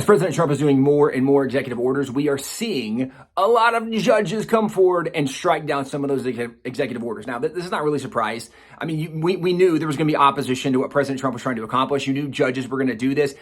As President Trump is doing more and more executive orders, we are seeing a lot of judges come forward and strike down some of those executive orders. Now, this is not really a surprise. I mean, we knew there was going to be opposition to what President Trump was trying to accomplish. You knew judges were going to do this.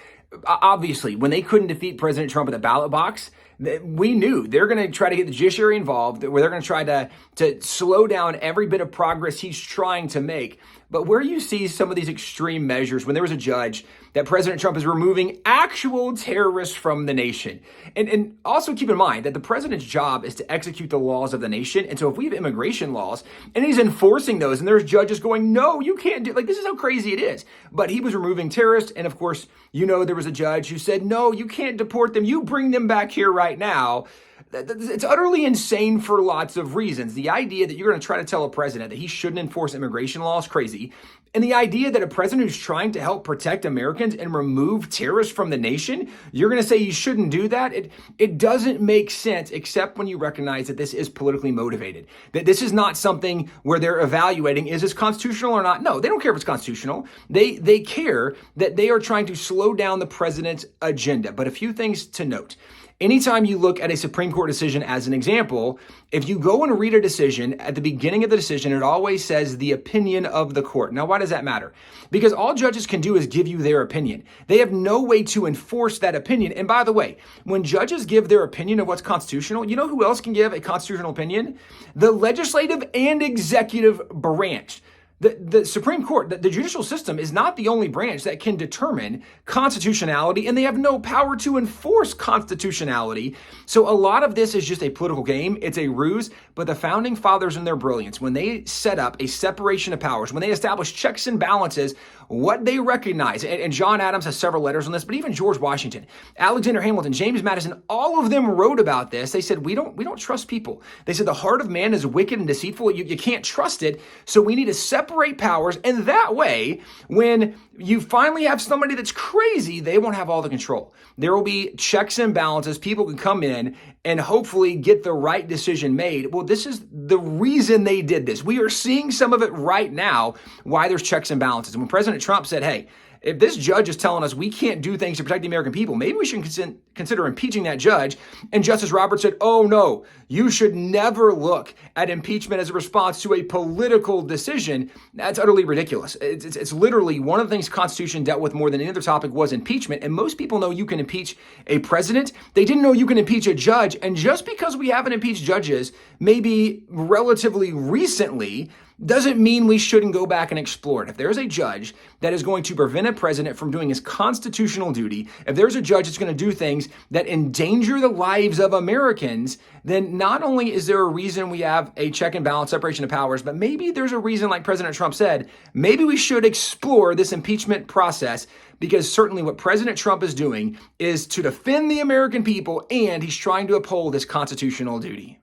Obviously, when they couldn't defeat President Trump at the ballot box, we knew they're going to try to get the judiciary involved, where they're going to try to slow down every bit of progress he's trying to make. But where you see some of these extreme measures, when there was a judge that President Trump is removing actual terrorists from the nation. And also keep in mind that the president's job is to execute the laws of the nation. And so if we have immigration laws and he's enforcing those and there's judges going, no, you can't do, like, this is how crazy it is. But he was removing terrorists. And of course, you know, there was a judge who said, no, you can't deport them. You bring them back here right now. It's utterly insane for lots of reasons. The idea that you're going to try to tell a president that he shouldn't enforce immigration law is crazy. And the idea that a president who's trying to help protect Americans and remove terrorists from the nation, you're going to say you shouldn't do that? It doesn't make sense, except when you recognize that this is politically motivated. That this is not something where they're evaluating, is this constitutional or not? No, they don't care if it's constitutional. They care that they are trying to slow down the president's agenda. But a few things to note. Anytime you look at a Supreme Court decision as an example, if you go and read a decision, at the beginning of the decision, it always says the opinion of the court. Now, why does that matter? Because all judges can do is give you their opinion. They have no way to enforce that opinion. And by the way, when judges give their opinion of what's constitutional, you know who else can give a constitutional opinion? The legislative and executive branch. The Supreme Court, the judicial system, is not the only branch that can determine constitutionality, and they have no power to enforce constitutionality. So a lot of this is just a political game. It's a ruse. But the founding fathers in their brilliance, when they set up a separation of powers, when they established checks and balances, what they recognize, and John Adams has several letters on this, but even George Washington, Alexander Hamilton, James Madison, all of them wrote about this. They said, we don't trust people. They said the heart of man is wicked and deceitful. You can't trust it. So we need to separate powers. And that way, when you finally have somebody that's crazy, they won't have all the control. There will be checks and balances. People can come in and hopefully get the right decision made. Well, this is the reason they did this. We are seeing some of it right now, why there's checks and balances. And when President Trump said, hey, if this judge is telling us we can't do things to protect the American people, maybe we should consider impeaching that judge. And Justice Roberts said, oh no, you should never look at impeachment as a response to a political decision. That's utterly ridiculous. It's literally one of the things the Constitution dealt with more than any other topic was impeachment. And most people know you can impeach a president. They didn't know you can impeach a judge. And just because we haven't impeached judges, maybe relatively recently, doesn't mean we shouldn't go back and explore it. If there's a judge that is going to prevent a president from doing his constitutional duty, if there's a judge that's going to do things that endanger the lives of Americans, then not only is there a reason we have a check and balance, separation of powers, but maybe there's a reason, like President Trump said, maybe we should explore this impeachment process, because certainly what President Trump is doing is to defend the American people, and he's trying to uphold his constitutional duty.